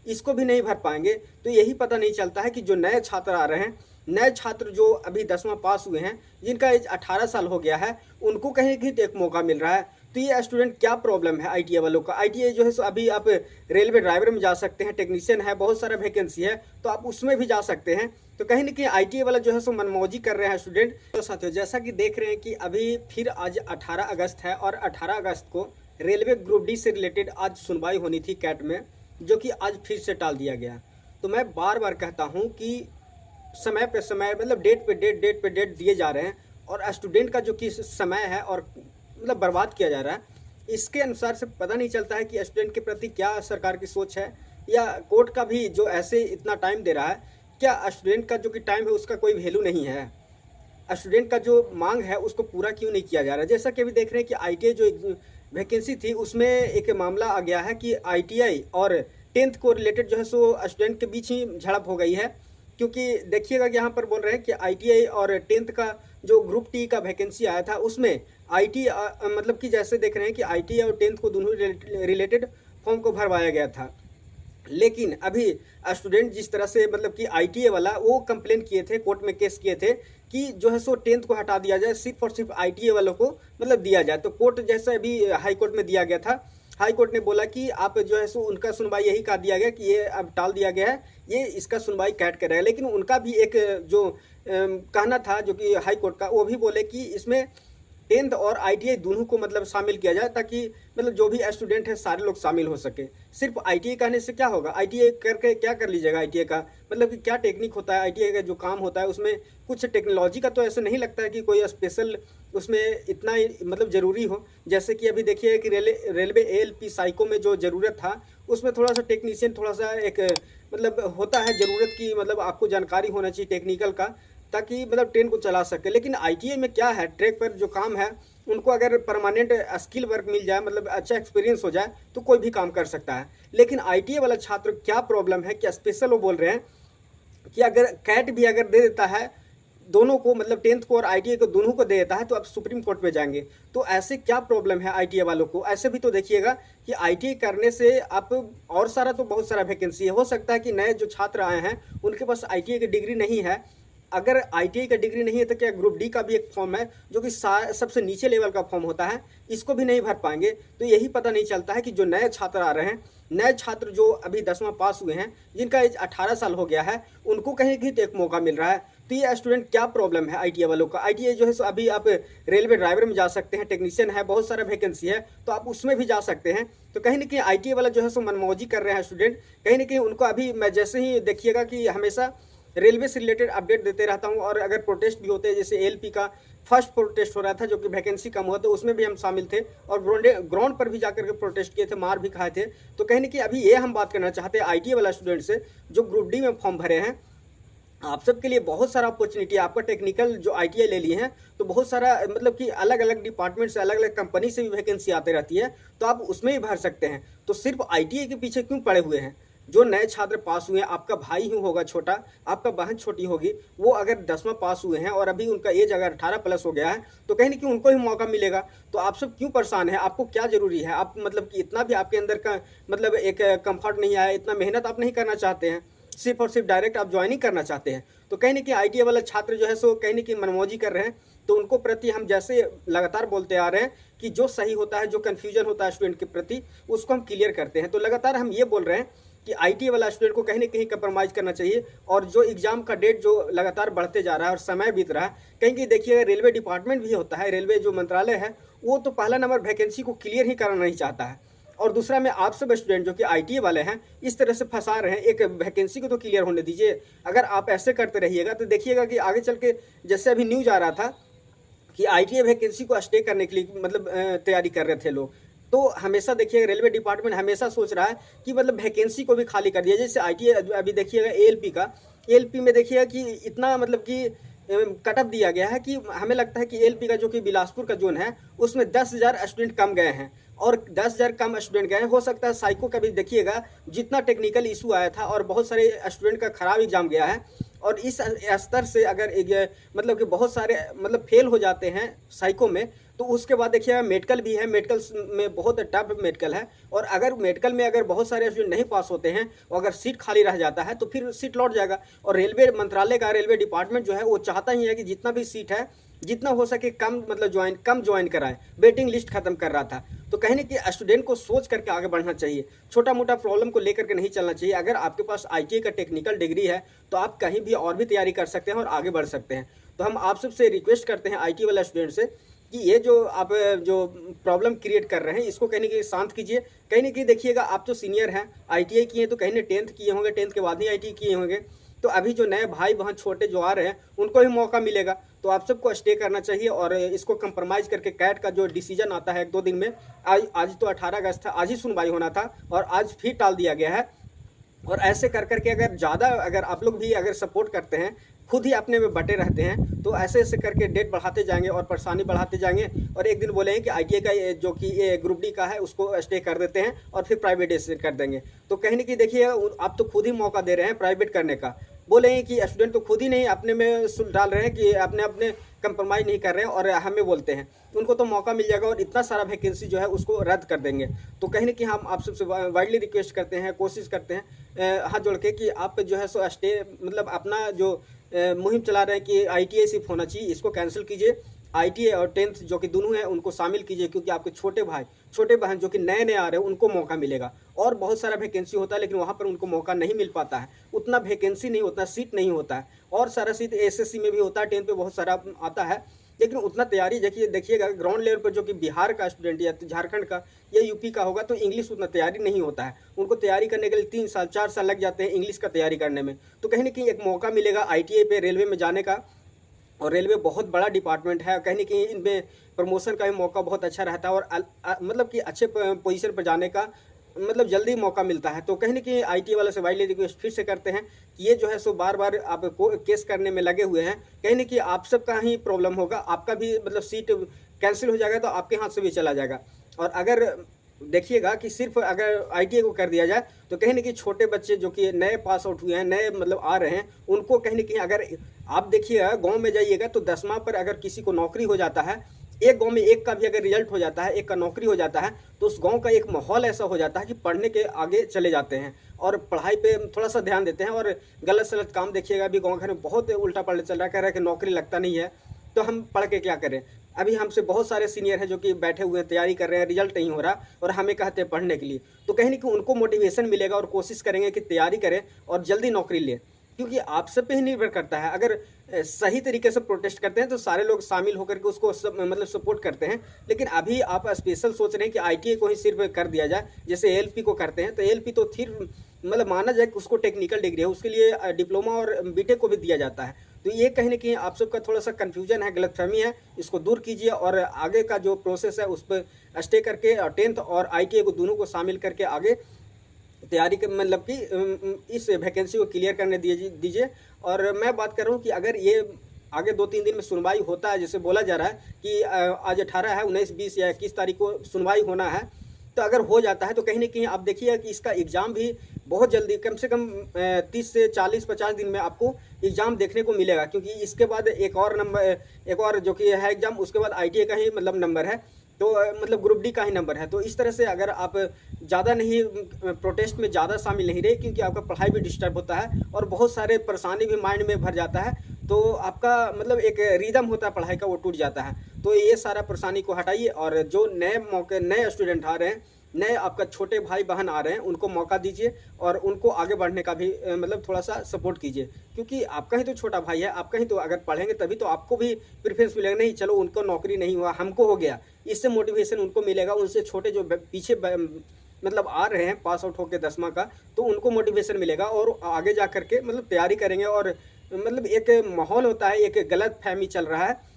इसको भी नहीं भर पाएंगे। तो यही पता नहीं चलता है कि जो नए छात्र आ रहे हैं, नए छात्र जो अभी 10वां पास हुए हैं, जिनका एज 18 साल हो गया है, उनको कहीं न कहीं तो एक मौका मिल रहा है। तो ये स्टूडेंट क्या प्रॉब्लम है आईटीआई वालों का? आईटीआई जो है सो अभी आप रेलवे ड्राइवर में जा सकते हैं, टेक्नीशियन है, बहुत सारा वैकेंसी है, तो आप उसमें भी जा सकते हैं। तो कहीं न कहीं आईटीआई वाला जो है सो मनमौजी कर रहे हैं स्टूडेंट। तो साथियों, जैसा कि देख रहे हैं कि अभी फिर आज 18 अगस्त है और 18 अगस्त को रेलवे ग्रुप डी से रिलेटेड आज सुनवाई होनी थी कैट में, जो कि आज फिर से टाल दिया गया। तो मैं बार-बार कहता हूँ कि समय पे समय मतलब डेट पे डेट दिए जा रहे हैं और स्टूडेंट का जो कि समय है और मतलब बर्बाद किया जा रहा है। इसके अनुसार से पता नहीं चलता है कि स्टूडेंट के प्रति क्या सरकार की सोच है, या कोर्ट का भी जो ऐसे इतना टाइम दे रहा है, क्या स्टूडेंट का जो कि टाइम है उसका कोई वैल्यू नहीं है? स्टूडेंट का जो मांग है उसको पूरा क्यों नहीं किया जा रहा है? जैसा कि अभी देख रहे हैं कि आईटीआई जो एक वैकेंसी थी उसमें एक मामला आ गया है कि आईटीआई और 10th को रिलेटेड जो है सो स्टूडेंट के बीच ही झड़प हो गई है। क्योंकि देखिएगा कि यहाँ पर बोल रहे हैं कि आईटीआई और 10th का जो ग्रुप टी का वैकेंसी आया था उसमें मतलब कि जैसे देख रहे हैं कि आईटीआई और 10th को दोनों रिलेटेड फॉर्म को भरवाया गया था। लेकिन अभी स्टूडेंट जिस तरह से मतलब कि आईटीआई वाला वो कंप्लेन किए थे, कोर्ट में केस किए थे कि जो है सो 10th को हटा दिया जाए, सिर्फ और सिर्फ आईटीआई वालों को मतलब दिया जाए। तो कोर्ट जैसे अभी हाई कोर्ट में दिया गया था, हाई कोर्ट ने बोला कि आप जो है सो उनका सुनवाई यही कर दिया गया कि ये अब टाल दिया गया है, ये इसका सुनवाई कैट करेगा। लेकिन उनका भी एक जो कहना था जो कि हाई कोर्ट का, वो भी बोले कि इसमें 10th और आईटीआई दोनों को मतलब शामिल किया जाए, ताकि मतलब जो भी स्टूडेंट है सारे लोग शामिल हो सके। सिर्फ आईटीआई कहने से क्या होगा? आईटीआई करके क्या कर लीजिएगा? आईटीआई का मतलब कि क्या टेक्निक होता है? आईटीआई का जो काम होता है उसमें कुछ टेक्नोलॉजी का तो ऐसे नहीं लगता है कि कोई स्पेशल उसमें इतना मतलब ज़रूरी हो। जैसे कि अभी देखिए कि रेलवे एएलपी साइको में जो ज़रूरत था उसमें थोड़ा सा टेक्नीशियन थोड़ा सा एक मतलब होता है ज़रूरत की, मतलब आपको जानकारी होना चाहिए टेक्निकल का, ताकि मतलब ट्रेन को चला सके। लेकिन आईटीआई में क्या है, ट्रैक पर जो काम है उनको अगर परमानेंट स्किल वर्क मिल जाए, मतलब अच्छा एक्सपीरियंस हो जाए, तो कोई भी काम कर सकता है। लेकिन आईटीआई वाला छात्र क्या प्रॉब्लम है, क्या स्पेशल वो बोल रहे हैं कि अगर कैट भी अगर दे देता है दोनों को, मतलब 10th को और आईटीआई को दोनों को दे देता है, तो आप सुप्रीम कोर्ट में जाएंगे। तो ऐसे क्या प्रॉब्लम है आईटीआई वालों को? ऐसे भी तो देखिएगा कि आईटीआई करने से आप और सारा तो बहुत सारा वैकेंसी है। हो सकता है कि नए जो छात्र आए हैं उनके पास आईटीआई की डिग्री नहीं है। अगर आईटीआई का डिग्री नहीं है तो क्या ग्रुप डी का भी एक फॉर्म है जो कि सबसे नीचे लेवल का फॉर्म होता है, इसको भी नहीं भर पाएंगे। तो यही पता नहीं चलता है कि जो नए छात्र आ रहे हैं, नए छात्र जो अभी 10वां पास हुए हैं, जिनका एज 18 साल हो गया है, उनको कहीं कहीं तो एक मौका मिल रहा है। तो ये स्टूडेंट क्या प्रॉब्लम है आईटीआई वालों का? आईटीआई जो है सो अभी आप रेलवे ड्राइवर में जा सकते हैं, टेक्नीशियन है, बहुत सारा वैकेंसी है, तो आप उसमें भी जा सकते हैं। तो कहीं ना कहीं आईटीआई वाला जो है सो मनमौजी कर रहे हैं स्टूडेंट। कहीं ना कहीं उनको अभी मैं जैसे ही देखिएगा कि हमेशा रेलवे से रिलेटेड अपडेट देते रहता हूं, और अगर प्रोटेस्ट भी होते हैं, जैसे एएलपी का फर्स्ट प्रोटेस्ट हो रहा था जो कि वैकेंसी कम हुआ, तो उसमें भी हम शामिल थे और ग्राउंड पर भी जाकर के प्रोटेस्ट किए थे, मार भी खाए थे। तो कहीं ना कहीं अभी ये हम बात करना चाहते हैं आईटीआई वाला स्टूडेंट से जो ग्रुप डी में फॉर्म भरे हैं। आप सबके लिए बहुत सारा अपॉर्चुनिटी है। आपका टेक्निकल जो आईटीआई ले लिए हैं तो बहुत सारा मतलब कि अलग अलग डिपार्टमेंट से, अलग अलग कंपनी से भी वैकेंसी आते रहती है, तो आप उसमें भी भर सकते हैं। तो सिर्फ आईटीआई के पीछे क्यों पड़े हुए हैं? जो नए छात्र पास हुए हैं, आपका भाई ही होगा छोटा, आपका बहन छोटी होगी, वो अगर 10वां पास हुए हैं और अभी उनका एज अगर 18 प्लस हो गया है, तो कहीं ना कहीं उनको ही मौका मिलेगा। तो आप सब क्यों परेशान है? आपको क्या जरूरी है? आप मतलब कि इतना भी आपके अंदर का मतलब एक कंफर्ट नहीं आया, इतना मेहनत आप नहीं करना चाहते हैं, सिर्फ और सिर्फ डायरेक्ट आप ज्वाइनिंग करना चाहते हैं। तो कहीं ना कहीं आईटीआई वाला छात्र जो है सो कहीं ना कहीं मनमौजी कर रहे हैं। तो उनको प्रति हम जैसे लगातार बोलते आ रहे हैं कि जो सही होता है, जो कन्फ्यूजन होता है स्टूडेंट के प्रति, उसको हम क्लियर करते हैं। तो लगातार हम ये बोल रहे हैं कि आईटीआई वाला स्टूडेंट को कहीं ना कहीं कंप्रोमाइज करना चाहिए। और जो एग्जाम का डेट जो लगातार बढ़ते जा रहा है और समय बीत रहा है, कहीं कहीं देखिएगा रेलवे डिपार्टमेंट भी होता है, रेलवे जो मंत्रालय है वो तो पहला नंबर वैकेंसी को क्लियर ही करना नहीं चाहता है, और दूसरा में आप सब स्टूडेंट जो कि आईटीआई वाले हैं इस तरह से फंसा रहे हैं। एक वैकेंसी को तो क्लियर होने दीजिए। अगर आप ऐसे करते रहिएगा तो देखिएगा कि आगे चल के, जैसे अभी न्यूज आ रहा था कि आईटीआई वैकेंसी को स्टे करने के लिए मतलब तैयारी कर रहे थे लोग। तो हमेशा देखिए रेलवे डिपार्टमेंट हमेशा सोच रहा है कि मतलब वैकेंसी को भी खाली कर दिया। जैसे आईटीआई अभी देखिएगा एएलपी का, एएलपी में देखिएगा कि इतना मतलब कि कटअप दिया गया है कि हमें लगता है कि एएलपी का जो कि बिलासपुर का जोन है उसमें 10,000 स्टूडेंट कम गए हैं, और 10,000 कम स्टूडेंट गए। हो सकता है साइको का भी देखिएगा जितना टेक्निकल इशू आया था और बहुत सारे स्टूडेंट का खराब एग्जाम गया है, और इस स्तर से अगर मतलब कि बहुत सारे मतलब फेल हो जाते हैं साइको में, तो उसके बाद देखिएगा मेडिकल भी है, मेडिकल में बहुत टफ मेडिकल है, और अगर मेडिकल में अगर बहुत सारे स्टूडेंट नहीं पास होते हैं और अगर सीट खाली रह जाता है तो फिर सीट लौट जाएगा। और रेलवे मंत्रालय का, रेलवे डिपार्टमेंट जो है वो चाहता ही है कि जितना भी सीट है जितना हो सके कम मतलब कम ज्वाइन कराएं, वेटिंग लिस्ट खत्म कर रहा था। तो कहीं ना कहीं स्टूडेंट को सोच करके आगे बढ़ना चाहिए, छोटा मोटा प्रॉब्लम को लेकर के नहीं चलना चाहिए। अगर आपके पास आईटीआई का टेक्निकल डिग्री है तो आप कहीं भी और भी तैयारी कर सकते हैं और आगे बढ़ सकते हैं। तो हम आप सबसे रिक्वेस्ट करते हैं आईटी वाला स्टूडेंट से कि ये जो आप जो प्रॉब्लम क्रिएट कर रहे हैं इसको कहीं ना कहीं शांत कीजिए। कहीं ना कहीं देखिएगा आप तो सीनियर हैं, आईटीआई किए तो कहीं ने 10th किए होंगे, 10th के बाद ही आईटीआई किए होंगे। तो अभी जो नए भाई बहन छोटे जो आ रहे हैं उनको भी मौका मिलेगा, तो आप सबको स्टे करना चाहिए और इसको कंप्रोमाइज़ करके कैट का जो डिसीजन आता है 1-2 दिन में, आज तो 18 अगस्त था, आज ही सुनवाई होना था और आज फिर टाल दिया गया है। और ऐसे कर करके अगर आप लोग भी अगर सपोर्ट करते हैं, खुद ही अपने में बटे रहते हैं, तो ऐसे ऐसे करके डेट बढ़ाते जाएंगे और परेशानी बढ़ाते जाएंगे और एक दिन बोलेंगे कि आईटीआई का जो कि ये ग्रुप डी का है उसको स्टे कर देते हैं और फिर प्राइवेटाइजेशन कर देंगे। तो कहीं ना कहीं देखिए आप तो खुद ही मौका दे रहे हैं प्राइवेट करने का। बोलेंगे कि स्टूडेंट तो खुद ही नहीं अपने में सुल डाल रहे हैं कि अपने अपने कंप्रोमाइज़ नहीं कर रहे हैं और हमें बोलते हैं, उनको तो मौका मिल जाएगा और इतना सारा वैकेंसी जो है उसको रद्द कर देंगे। तो कहीं ना कहीं हम आप सबसे वाइडली रिक्वेस्ट करते हैं, कोशिश करते हैं हाथ जोड़ के कि आप जो है सो स्टे मतलब अपना जो मुहिम चला रहे हैं कि आईटीआई सिर्फ होना चाहिए, इसको कैंसिल कीजिए। आईटीआई और 10th जो कि दोनों हैं उनको शामिल कीजिए, क्योंकि आपके छोटे भाई छोटे बहन जो कि नए नए आ रहे हैं उनको मौका मिलेगा। और बहुत सारा वैकेंसी होता है लेकिन वहाँ पर उनको मौका नहीं मिल पाता है, उतना वैकेंसी नहीं होता, सीट नहीं होता है। और सारा सीट एसएससी में भी होता है, 10th पे बहुत सारा आता है, लेकिन उतना तैयारी देखिएगा ग्राउंड लेवल पर जो कि बिहार का स्टूडेंट या तो झारखंड का या यूपी का होगा तो इंग्लिश उतना तैयारी नहीं होता है, उनको तैयारी करने के लिए 3 साल 4 साल लग जाते हैं इंग्लिश का तैयारी करने में। तो कहीं ना कहीं एक मौका मिलेगा आईटीआई पे रेलवे में जाने का, और रेलवे बहुत बड़ा डिपार्टमेंट है, कहीं ना कहीं इनमें प्रमोशन का भी मौका बहुत अच्छा रहता है और मतलब कि अच्छे पोजीशन पर जाने का मतलब जल्दी मौका मिलता है। तो कहीं ना कहीं आईटी वाले से वाइडली रिक्वेस्ट फिर से करते हैं कि ये जो है सो बार बार आप केस करने में लगे हुए हैं, कहीं ना कहीं आप सबका ही प्रॉब्लम होगा, आपका भी मतलब सीट कैंसिल हो जाएगा तो आपके हाथ से भी चला जाएगा। और अगर देखिएगा कि सिर्फ अगर आईटीआई को कर दिया जाए तो कहीं ना कहीं छोटे बच्चे जो कि नए पास आउट हुए हैं, नए मतलब आ रहे हैं, उनको कहीं ना कहीं अगर आप देखिएगा गांव में जाइएगा तो 10वां पर अगर किसी को नौकरी हो जाता है, एक गांव में एक का भी अगर रिजल्ट हो जाता है, एक का नौकरी हो जाता है, तो उस गांव का एक माहौल ऐसा हो जाता है कि पढ़ने के आगे चले जाते हैं और पढ़ाई पे थोड़ा सा ध्यान देते हैं। और गलत सलत काम देखिएगा अभी गाँव घर में बहुत उल्टा पलटा चल रहा है, कह रहा है कि नौकरी लगता नहीं है तो हम पढ़ के क्या करें। अभी हमसे बहुत सारे सीनियर हैं जो कि बैठे हुए हैं, तैयारी कर रहे हैं, रिजल्ट नहीं हो रहा और हमें कहते हैं पढ़ने के लिए। तो कहीं ना कहीं उनको मोटिवेशन मिलेगा और कोशिश करेंगे कि तैयारी करें और जल्दी नौकरी लें, क्योंकि आप सब पे ही निर्भर करता है। अगर सही तरीके से प्रोटेस्ट करते हैं तो सारे लोग शामिल होकर के उसको मतलब सपोर्ट करते हैं, लेकिन अभी आप स्पेशल सोच रहे हैं कि आईटीआई को ही सिर्फ कर दिया जाए, जैसे एएलपी को करते हैं। तो एएलपी तो फिर मतलब माना जाए कि उसको टेक्निकल डिग्री है, उसके लिए डिप्लोमा और बीटेक को भी दिया जाता है। तो ये कहीं ना कहीं आप सबका थोड़ा सा कन्फ्यूजन है, गलतफहमी है, इसको दूर कीजिए और आगे का जो प्रोसेस है उस पर स्टे करके 10th और आईटीआई को दोनों को शामिल करके आगे तैयारी के मतलब कि इस वैकेंसी को क्लियर करने दीजिए। और मैं बात कर रहा हूँ कि अगर ये आगे 2-3 दिन में सुनवाई होता है, जैसे बोला जा रहा है कि आज 18 है, 19, 20 या 21 तारीख को सुनवाई होना है, तो अगर हो जाता है तो कहीं ना कहीं आप देखिए कि इसका एग्ज़ाम भी बहुत जल्दी, कम से कम 30 से 40-50 दिन में आपको एग्ज़ाम देखने को मिलेगा, क्योंकि इसके बाद एक और जो कि है एग्ज़ाम, उसके बाद आईटीआई का ही मतलब नंबर है, तो मतलब ग्रुप डी का ही नंबर है। तो इस तरह से अगर आप ज़्यादा नहीं प्रोटेस्ट में ज़्यादा शामिल नहीं रहे, क्योंकि आपका पढ़ाई भी डिस्टर्ब होता है और बहुत सारे परेशानी भी माइंड में भर जाता है, तो आपका मतलब एक रिदम होता है पढ़ाई का वो टूट जाता है। तो ये सारा परेशानी को हटाइए और जो नए स्टूडेंट आ रहे हैं, नए आपका छोटे भाई बहन आ रहे हैं, उनको मौका दीजिए और उनको आगे बढ़ने का भी मतलब थोड़ा सा सपोर्ट कीजिए, क्योंकि आपका ही तो छोटा भाई है, आपका ही तो अगर पढ़ेंगे तभी तो आपको भी प्रेफरेंस मिलेगा। नहीं चलो उनको नौकरी नहीं हुआ, हमको हो गया, इससे मोटिवेशन उनको मिलेगा। उनसे छोटे जो पीछे मतलब आ रहे हैं पास आउट होकर 10वां का, तो उनको मोटिवेशन मिलेगा और आगे जा करके मतलब तैयारी करेंगे। और मतलब एक माहौल होता है, एक गलत फहमी चल रहा है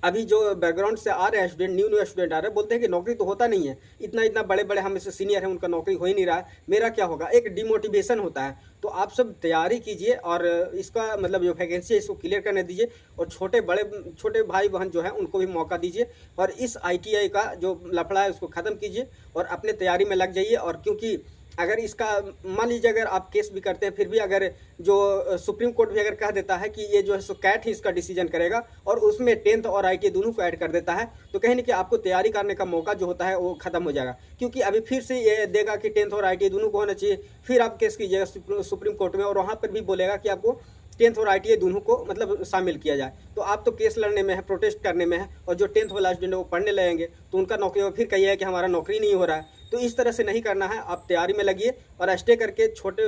अभी जो बैकग्राउंड से आ रहे हैं स्टूडेंट, न्यू स्टूडेंट आ रहे हैं, बोलते हैं कि नौकरी तो होता नहीं है, इतना बड़े बड़े हम इससे सीनियर हैं, उनका नौकरी हो ही नहीं रहा है, मेरा क्या होगा, एक डिमोटिवेशन होता है। तो आप सब तैयारी कीजिए और इसका मतलब जो वैकेंसी है इसको क्लियर करने दीजिए और छोटे भाई बहन जो हैं उनको भी मौका दीजिए और इस आईटीआई का जो लफड़ा है उसको ख़त्म कीजिए और अपने तैयारी में लग जाइए। और क्योंकि अगर इसका मान लीजिए अगर आप केस भी करते हैं, फिर भी अगर जो सुप्रीम कोर्ट भी अगर कह देता है कि ये जो है सो कैट ही इसका डिसीजन करेगा और उसमें 10th और आईटीआई दोनों को ऐड कर देता है, तो कहीं न कहीं आपको तैयारी करने का मौका जो होता है वो खत्म हो जाएगा। क्योंकि अभी फिर से ये देगा कि 10th और आईटीआई दोनों को होना चाहिए, फिर आप केस कीजिएगा सुप्रीम कोर्ट में और वहाँ पर भी बोलेगा कि आपको 10th और आईटीआई दोनों को मतलब शामिल किया जाए। तो आप तो केस लड़ने में है, प्रोटेस्ट करने में है, और जो 10th वाला स्टूडेंट है वो पढ़ने लगेंगे, तो उनका नौकरी हो, फिर कहिएगा कि हमारा नौकरी नहीं हो रहा है। तो इस तरह से नहीं करना है, आप तैयारी में लगिए और स्टे करके छोटे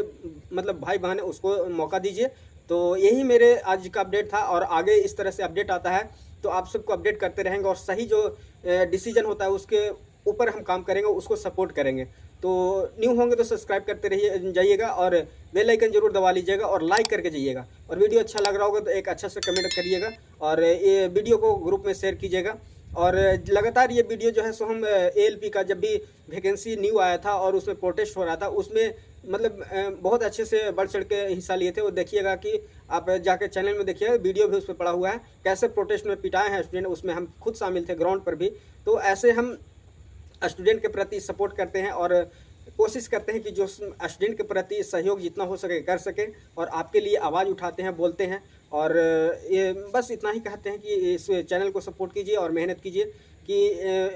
मतलब भाई बहन है उसको मौका दीजिए। तो यही मेरे आज का अपडेट था, और आगे इस तरह से अपडेट आता है तो आप सबको अपडेट करते रहेंगे, और सही जो डिसीजन होता है उसके ऊपर हम काम करेंगे, उसको सपोर्ट करेंगे। तो न्यू होंगे तो सब्सक्राइब करते रहिए जाइएगा, और बेल आइकन जरूर दबा लीजिएगा और लाइक करके जाइएगा, और वीडियो अच्छा लग रहा होगा तो एक अच्छा सा कमेंट करिएगा, और ये वीडियो को ग्रुप में शेयर कीजिएगा। और लगातार ये वीडियो जो है सो हम एएलपी का जब भी वैकेंसी न्यू आया था और उसमें प्रोटेस्ट हो रहा था, उसमें मतलब बहुत अच्छे से बढ़ चढ़ के हिस्सा लिए थे। वो देखिएगा कि आप जाके चैनल में देखिएगा, वीडियो भी उस पर पड़ा हुआ है, कैसे प्रोटेस्ट में पिटाए हैं स्टूडेंट, उसमें हम खुद शामिल थे ग्राउंड पर भी। तो ऐसे हम स्टूडेंट के प्रति सपोर्ट करते हैं और कोशिश करते हैं कि जो स्टूडेंट के प्रति सहयोग जितना हो सके कर सकें, और आपके लिए आवाज़ उठाते हैं, बोलते हैं। और ये बस इतना ही कहते हैं कि इस चैनल को सपोर्ट कीजिए और मेहनत कीजिए कि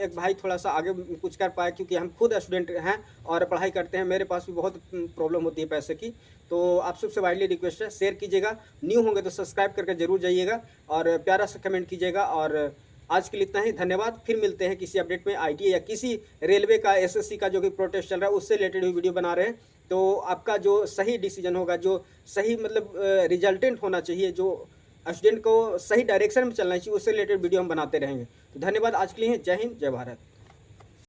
एक भाई थोड़ा सा आगे कुछ कर पाए, क्योंकि हम खुद स्टूडेंट हैं और पढ़ाई करते हैं, मेरे पास भी बहुत प्रॉब्लम होती है पैसे की। तो आप सबसे वाइडली रिक्वेस्ट है, शेयर कीजिएगा, न्यू होंगे तो सब्सक्राइब करके जरूर जाइएगा, और प्यारा सा कमेंट कीजिएगा। और आज के लिए इतना ही, धन्यवाद। फिर मिलते हैं किसी अपडेट में, आईटीआई या किसी रेलवे का, एसएससी का जो भी प्रोटेस्ट चल रहा है उससे रिलेटेड वीडियो बना रहे हैं। तो आपका जो सही डिसीजन होगा, जो सही मतलब रिजल्टेंट होना चाहिए, जो स्टूडेंट को सही डायरेक्शन में चलना चाहिए, उससे रिलेटेड वीडियो हम बनाते रहेंगे। तो धन्यवाद आज के लिए, जय हिंद, जय भारत।